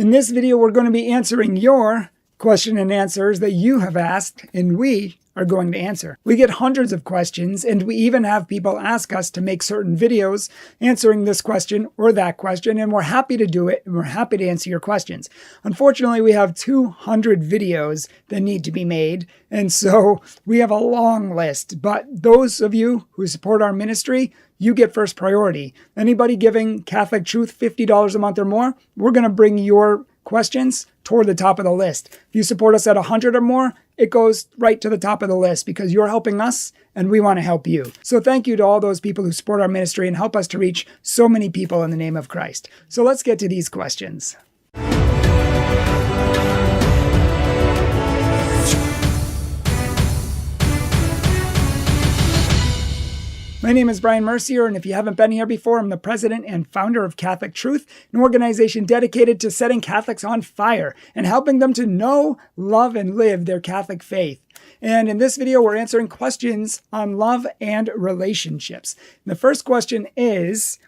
In this video, we're going to be answering your question and answers that you have asked, and we are going to answer. We get hundreds of questions, and we even have people ask us to make certain videos answering this question or that question, and we're happy to do it, and we're happy to answer your questions. Unfortunately, we have 200 videos that need to be made, and so we have a long list. But those of you who support our ministry, you get first priority. Anybody giving Catholic Truth $50 a month or more, we're going to bring your questions toward the top of the list. If you support us at 100 or more, it goes right to the top of the list because you're helping us and we want to help you. So thank you to all those people who support our ministry and help us to reach so many people in the name of Christ. So let's get to these questions. My name is Bryan Mercier, and if you haven't been here before, I'm the president and founder of Catholic Truth, an organization dedicated to setting Catholics on fire and helping them to know, love, and live their Catholic faith. And in this video, we're answering questions on love and relationships. And the first question is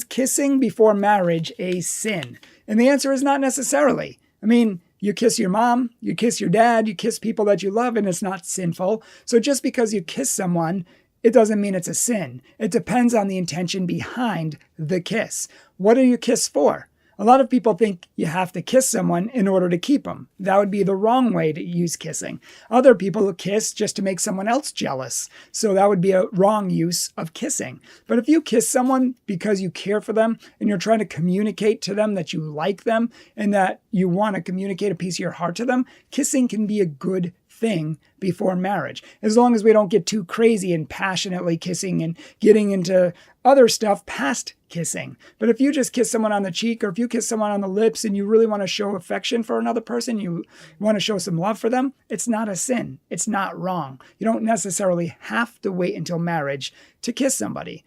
kissing before marriage a sin? And the answer is not necessarily. I mean, you kiss your mom, you kiss your dad, you kiss people that you love, and it's not sinful. So just because you kiss someone, it doesn't mean it's a sin. It depends on the intention behind the kiss. What do you kiss for? A lot of people think you have to kiss someone in order to keep them. That would be the wrong way to use kissing. Other people kiss just to make someone else jealous. So that would be a wrong use of kissing. But if you kiss someone because you care for them and you're trying to communicate to them that you like them and that you want to communicate a piece of your heart to them, kissing can be a good thing before marriage, as long as we don't get too crazy and passionately kissing and getting into other stuff past kissing. But if you just kiss someone on the cheek or if you kiss someone on the lips and you really want to show affection for another person, you want to show some love for them, it's not a sin. It's not wrong. You don't necessarily have to wait until marriage to kiss somebody.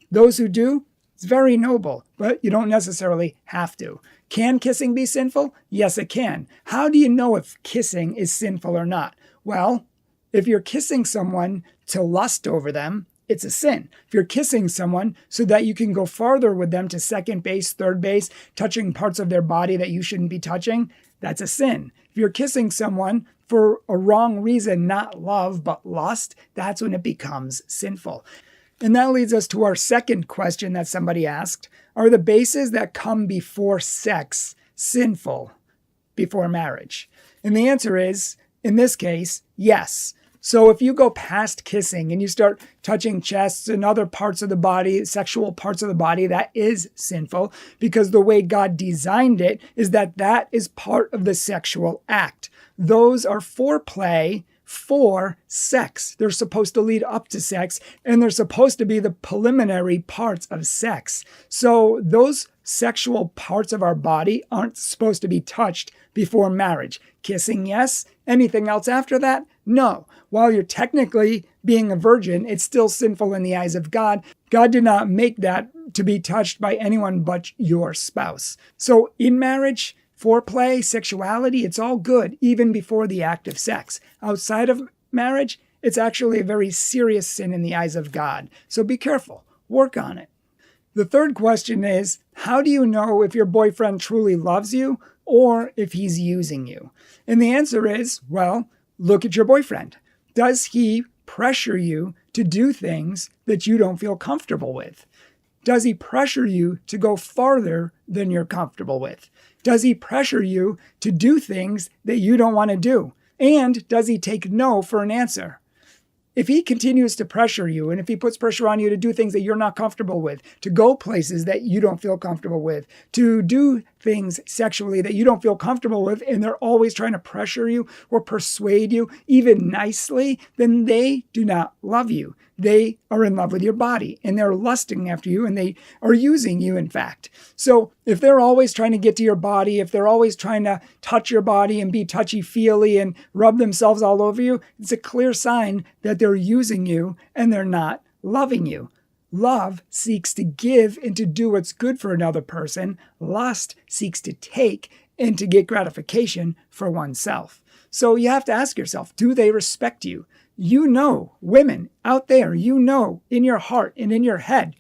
Those who do, it's very noble, but you don't necessarily have to. Can kissing be sinful? Yes, it can. How do you know if kissing is sinful or not? Well, if you're kissing someone to lust over them, it's a sin. If you're kissing someone so that you can go farther with them to second base, third base, touching parts of their body that you shouldn't be touching, that's a sin. If you're kissing someone for a wrong reason, not love, but lust, that's when it becomes sinful. And that leads us to our second question that somebody asked. Are the bases that come before sex sinful before marriage? And the answer is, in this case, yes. So if you go past kissing and you start touching chests and other parts of the body, sexual parts of the body, that is sinful because the way God designed it is that that is part of the sexual act. Those are foreplay for sex. They're supposed to lead up to sex, and they're supposed to be the preliminary parts of sex. So those sexual parts of our body aren't supposed to be touched before marriage. Kissing, yes. Anything else after that? No. While you're technically being a virgin, it's still sinful in the eyes of God. God did not make that to be touched by anyone but your spouse. So in marriage, foreplay, sexuality, it's all good, even before the act of sex. Outside of marriage, it's actually a very serious sin in the eyes of God. So be careful. Work on it. The third question is, how do you know if your boyfriend truly loves you or if he's using you? And the answer is, well, look at your boyfriend. Does he pressure you to do things that you don't feel comfortable with? Does he pressure you to go farther than you're comfortable with? Does he pressure you to do things that you don't want to do? And does he take no for an answer? If he continues to pressure you, and if he puts pressure on you to do things that you're not comfortable with, to go places that you don't feel comfortable with, to do things sexually that you don't feel comfortable with, and they're always trying to pressure you or persuade you, even nicely, then they do not love you. They are in love with your body, and they're lusting after you, and they are using you, in fact. So if they're always trying to get to your body, if they're always trying to touch your body and be touchy-feely and rub themselves all over you, it's a clear sign that they're using you and they're not loving you. Love seeks to give and to do what's good for another person. Lust seeks to take and to get gratification for oneself. So you have to ask yourself, do they respect you? You know, women out there, you know in your heart and in your head,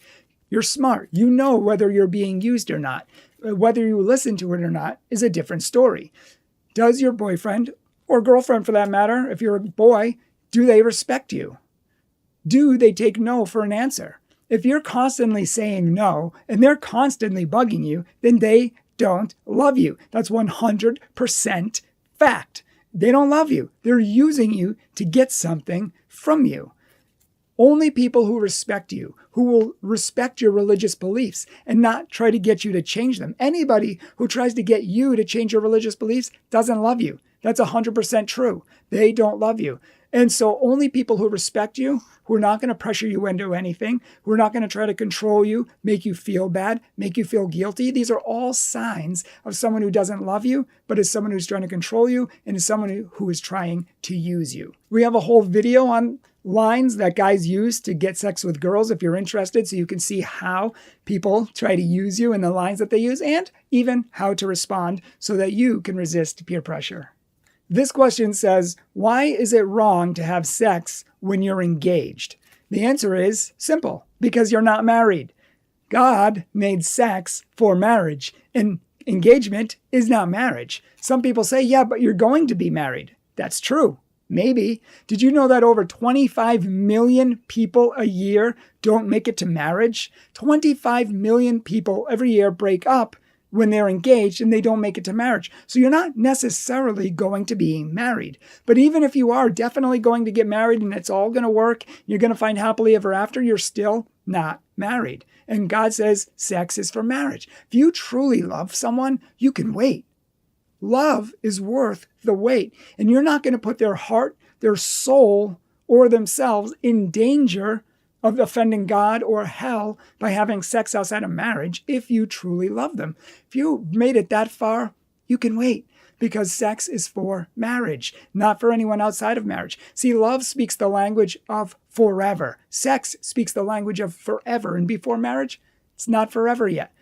you're smart. You know whether you're being used or not. whether you listen to it or not is a different story. Does your boyfriend or girlfriend, for that matter, if you're a boy, do they respect you? Do they take no for an answer? If you're constantly saying no and they're constantly bugging you, then they don't love you. That's 100% fact. They don't love you. They're using you to get something from you. Only people who respect you, who will respect your religious beliefs and not try to get you to change them. Anybody who tries to get you to change your religious beliefs doesn't love you. That's 100% true. They don't love you. And so only people who respect you, who are not going to pressure you into anything, who are not going to try to control you, make you feel bad, make you feel guilty, these are all signs of someone who doesn't love you, but is someone who's trying to control you and is someone who is trying to use you. We have a whole video on lines that guys use to get sex with girls if you're interested, so you can see how people try to use you and the lines that they use, and even how to respond so that you can resist peer pressure. This question says, why is it wrong to have sex when you're engaged? The answer is simple, because you're not married. God made sex for marriage, and engagement is not marriage. Some people say, yeah, but you're going to be married. That's true. Maybe. Did you know that over 25 million people a year don't make it to marriage? 25 million people every year break up when they're engaged and they don't make it to marriage. So you're not necessarily going to be married. But even if you are definitely going to get married and it's all going to work, you're going to find happily ever after, you're still not married. And God says sex is for marriage. If you truly love someone, you can wait. Love is worth the wait. And you're not going to put their heart, their soul, or themselves in danger of offending God or hell by having sex outside of marriage if you truly love them. If you made it that far, you can wait, because sex is for marriage, not for anyone outside of marriage. See, love speaks the language of forever. Sex speaks the language of forever. And before marriage, it's not forever yet.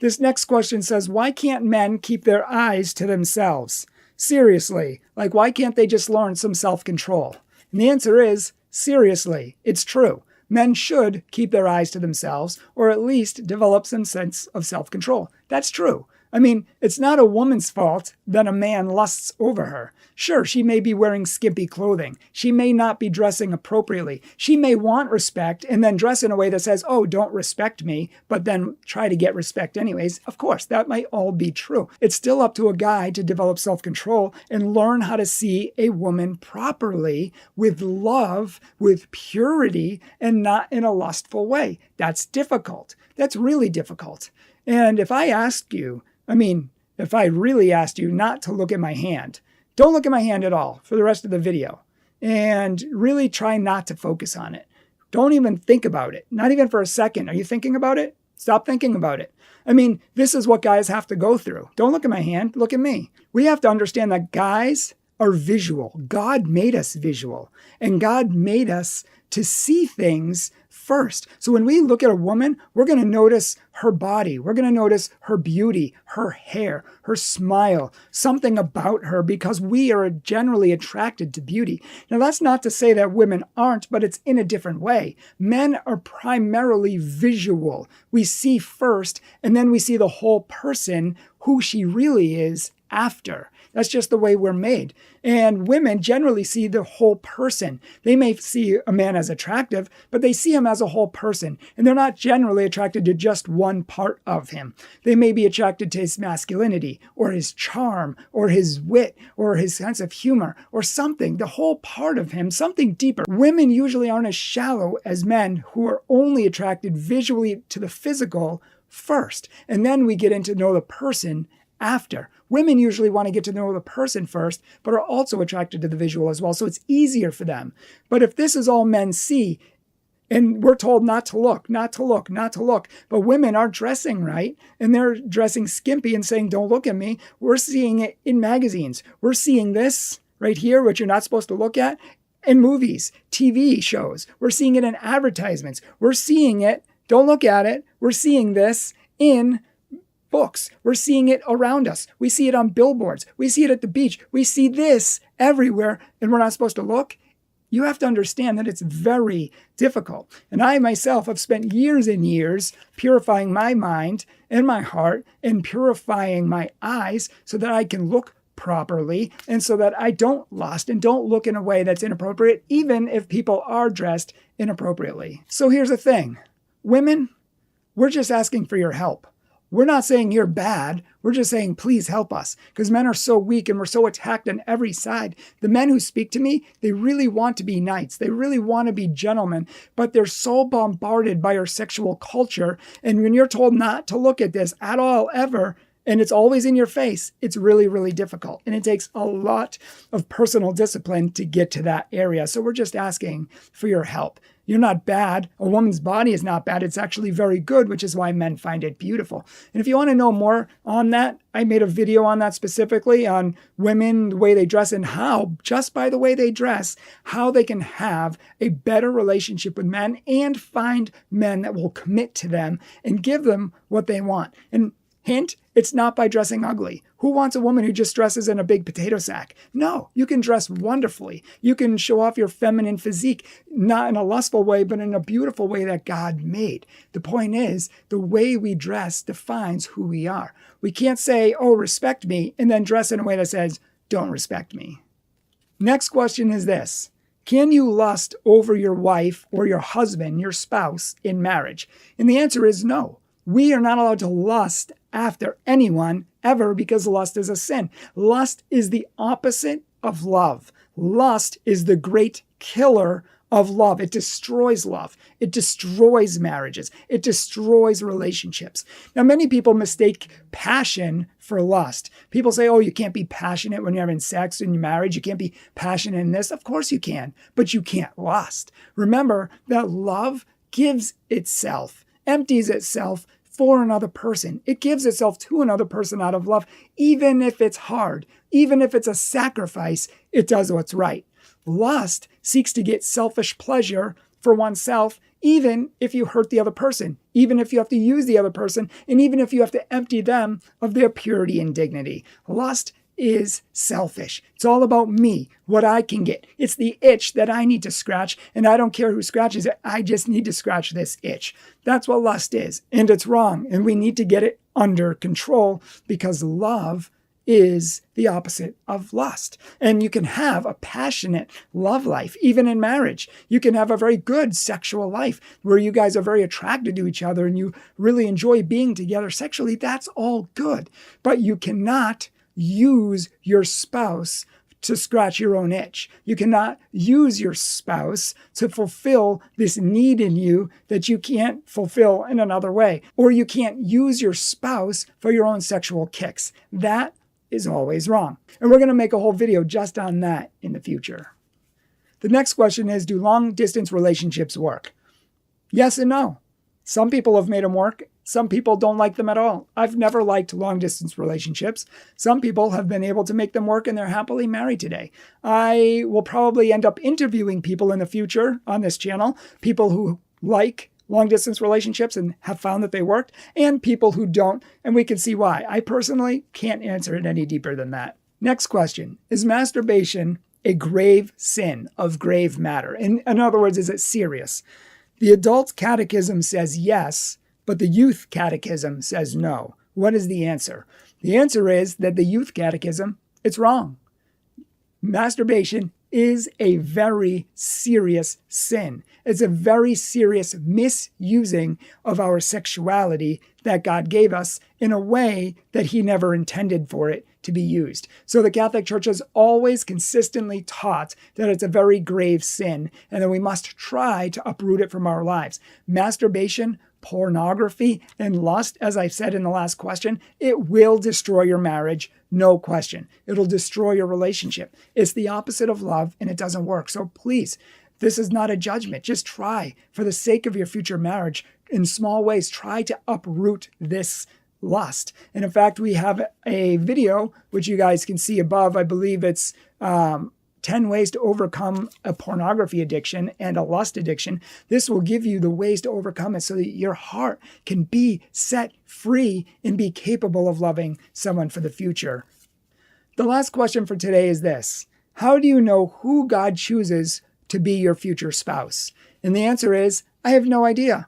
This next question says, why can't men keep their eyes to themselves? Seriously, like why can't they just learn some self-control? And the answer is, seriously, it's true. Men should keep their eyes to themselves, or at least develop some sense of self-control. That's true. I mean, it's not a woman's fault that a man lusts over her. Sure, she may be wearing skimpy clothing. She may not be dressing appropriately. She may want respect and then dress in a way that says, oh, don't respect me, but then try to get respect anyways. Of course, that might all be true. It's still up to a guy to develop self-control and learn how to see a woman properly, with love, with purity, and not in a lustful way. That's difficult. That's really difficult. And if I really asked you not to look at my hand, don't look at my hand at all for the rest of the video, and really try not to focus on it. Don't even think about it. Not even for a second. Are you thinking about it? Stop thinking about it. I mean, this is what guys have to go through. Don't look at my hand. Look at me. We have to understand that guys are visual. God made us visual, and God made us to see things first. So when we look at a woman, we're going to notice her body. We're going to notice her beauty, her hair, her smile, something about her, because we are generally attracted to beauty. Now, that's not to say that women aren't, but it's in a different way. Men are primarily visual. We see first, and then we see the whole person, who she really is, after. That's just the way we're made. And women generally see the whole person. They may see a man as attractive, but they see him as a whole person. And they're not generally attracted to just one part of him. They may be attracted to his masculinity, or his charm, or his wit, or his sense of humor, or something, the whole part of him, something deeper. Women usually aren't as shallow as men, who are only attracted visually to the physical first. And then we get into know the person after. Women usually want to get to know the person first, but are also attracted to the visual as well. So it's easier for them. But if this is all men see, and we're told not to look, not to look, not to look, but women are dressing right, and they're dressing skimpy and saying, don't look at me. We're seeing it in magazines. We're seeing this right here, which you're not supposed to look at, in movies, TV shows. We're seeing it in advertisements. We're seeing it, don't look at it. We're seeing this in books. We're seeing it around us. We see it on billboards. We see it at the beach. We see this everywhere, and we're not supposed to look. you have to understand that it's very difficult. And I myself have spent years and years purifying my mind and my heart and purifying my eyes so that I can look properly and so that I don't lust and don't look in a way that's inappropriate, even if people are dressed inappropriately. So here's the thing. Women, we're just asking for your help. We're not saying you're bad. We're just saying, please help us, because men are so weak and we're so attacked on every side. The men who speak to me, they really want to be knights. They really want to be gentlemen, but they're so bombarded by our sexual culture. And when you're told not to look at this at all, ever, and it's always in your face, it's really, really difficult. And it takes a lot of personal discipline to get to that area. So we're just asking for your help. You're not bad. A woman's body is not bad. It's actually very good, which is why men find it beautiful. And if you want to know more on that, I made a video on that specifically on women, the way they dress, and how, just by the way they dress, how they can have a better relationship with men and find men that will commit to them and give them what they want. And hint, it's not by dressing ugly. Who wants a woman who just dresses in a big potato sack? No, you can dress wonderfully. You can show off your feminine physique, not in a lustful way, but in a beautiful way that God made. The point is, the way we dress defines who we are. We can't say, oh, respect me, and then dress in a way that says, don't respect me. Next question is this. Can you lust over your wife or your husband, your spouse, in marriage? And the answer is no. We are not allowed to lust after anyone ever because lust is a sin. Lust is the opposite of love. Lust is the great killer of love. It destroys love. It destroys marriages. It destroys relationships. Now, many people mistake passion for lust. People say, oh, you can't be passionate when you're having sex in your marriage. You can't be passionate in this. Of course you can, but you can't lust. Remember that love gives itself, empties itself for another person. It gives itself to another person out of love, even if it's hard, even if it's a sacrifice, it does what's right. Lust seeks to get selfish pleasure for oneself, even if you hurt the other person, even if you have to use the other person, and even if you have to empty them of their purity and dignity. Lust is selfish. It's all about me, what I can get. It's the itch that I need to scratch, and I don't care who scratches it. I just need to scratch this itch. That's what lust is, and it's wrong, and we need to get it under control because love is the opposite of lust. And you can have a passionate love life, even in marriage. You can have a very good sexual life where you guys are very attracted to each other and you really enjoy being together sexually. That's all good, but you cannot use your spouse to scratch your own itch. You cannot use your spouse to fulfill this need in you that you can't fulfill in another way. Or you can't use your spouse for your own sexual kicks. That is always wrong. And we're going to make a whole video just on that in the future. The next question is, do long distance relationships work? Yes and no. Some people have made them work. Some people don't like them at all. I've never liked long-distance relationships. Some people have been able to make them work and they're happily married today. I will probably end up interviewing people in the future on this channel, people who like long-distance relationships and have found that they worked, and people who don't, and we can see why. I personally can't answer it any deeper than that. Next question. Is masturbation a grave sin of grave matter? In other words, is it serious? The adult catechism says yes, but the youth catechism says no. What is the answer? The answer is that the youth catechism, it's wrong. Masturbation is a very serious sin. It's a very serious misusing of our sexuality that God gave us in a way that He never intended for it to be used. So the Catholic Church has always consistently taught that it's a very grave sin and that we must try to uproot it from our lives. Masturbation, pornography, and lust, as I said in the last question, it will destroy your marriage, no question. It'll destroy your relationship. It's the opposite of love, and it doesn't work. So please, this is not a judgment. Just try, for the sake of your future marriage, in small ways, try to uproot this lust. And in fact, we have a video, which you guys can see above. I believe it's 10 ways to overcome a pornography addiction and a lust addiction. This will give you the ways to overcome it so that your heart can be set free and be capable of loving someone for the future. The last question for today is this. How do you know who God chooses to be your future spouse? And the answer is, I have no idea.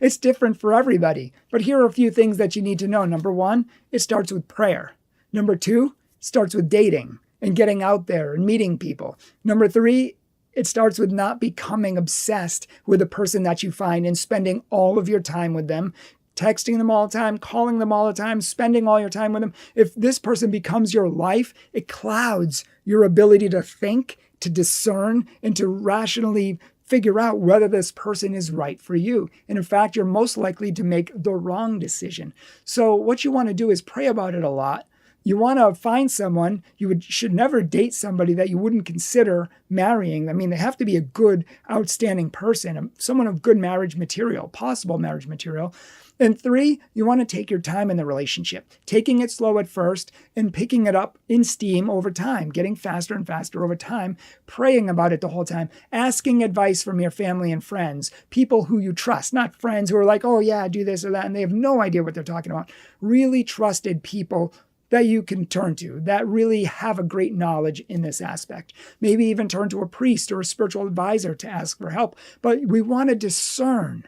It's different for everybody. But here are a few things that you need to know. Number one, it starts with prayer. Number two, it starts with dating and getting out there and meeting people. Number three, it starts with not becoming obsessed with the person that you find and spending all of your time with them, texting them all the time, calling them all the time, spending all your time with them. If this person becomes your life, it clouds your ability to think, to discern, and to rationally figure out whether this person is right for you. And in fact, you're most likely to make the wrong decision. So what you want to do is pray about it a lot. You want to find someone. Should never date somebody that you wouldn't consider marrying. I mean, they have to be a good, outstanding person, someone of good marriage material, possible marriage material. And three, you want to take your time in the relationship, taking it slow at first and picking it up in steam over time, getting faster and faster over time, praying about it the whole time, asking advice from your family and friends, people who you trust, not friends who are like, oh yeah, do this or that, and they have no idea what they're talking about. Really trusted people that you can turn to, that really have a great knowledge in this aspect. Maybe even turn to a priest or a spiritual advisor to ask for help. But we want to discern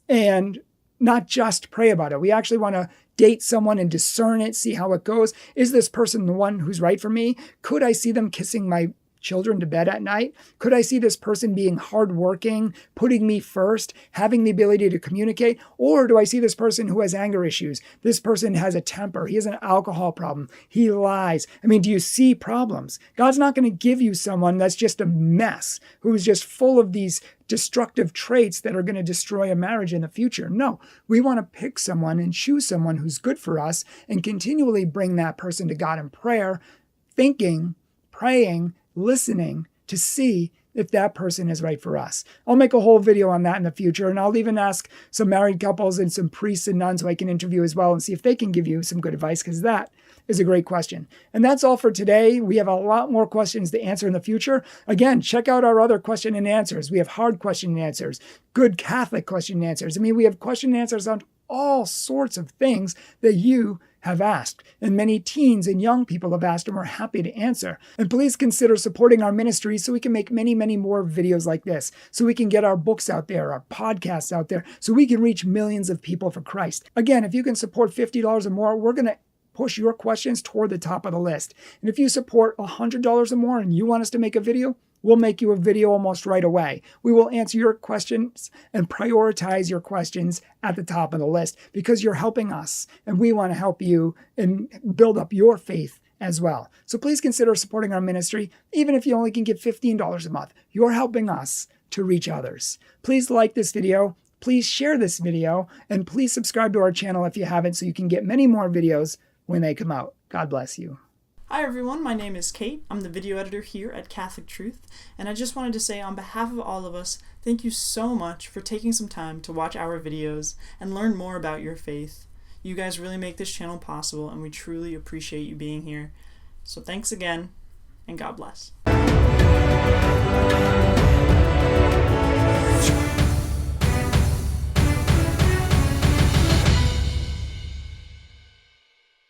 and not just pray about it. We actually want to date someone and discern it, see how it goes. Is this person the one who's right for me? Could I see them kissing my children to bed at night? Could I see this person being hardworking, putting me first, having the ability to communicate? Or do I see this person who has anger issues? This person has a temper. He has an alcohol problem. He lies. I mean, do you see problems? God's not going to give you someone that's just a mess, who's just full of these destructive traits that are going to destroy a marriage in the future. No, we want to pick someone and choose someone who's good for us and continually bring that person to God in prayer, thinking, praying, listening to see if that person is right for us. I'll make a whole video on that in the future, and I'll even ask some married couples and some priests and nuns who I can interview as well and see if they can give you some good advice, because that is a great question. And that's all for today. We have a lot more questions to answer in the future. Again, check out our other question and answers. We have hard question and answers, good Catholic question and answers. I mean, we have question and answers on all sorts of things that you have asked, and many teens and young people have asked, and we're happy to answer. And please consider supporting our ministry so we can make many, many more videos like this, so we can get our books out there, our podcasts out there, so we can reach millions of people for Christ. Again, if you can support $50 or more, we're going to push your questions toward the top of the list. And if you support $100 or more and you want us to make a video, we'll make you a video almost right away. We will answer your questions and prioritize your questions at the top of the list because you're helping us and we want to help you and build up your faith as well. So please consider supporting our ministry, even if you only can give $15 a month. You're helping us to reach others. Please like this video. Please share this video and please subscribe to our channel if you haven't so you can get many more videos when they come out. God bless you. Hi everyone, my name is Kate. I'm the video editor here at Catholic Truth, and I just wanted to say on behalf of all of us, thank you so much for taking some time to watch our videos and learn more about your faith. You guys really make this channel possible, and we truly appreciate you being here. So thanks again, and God bless.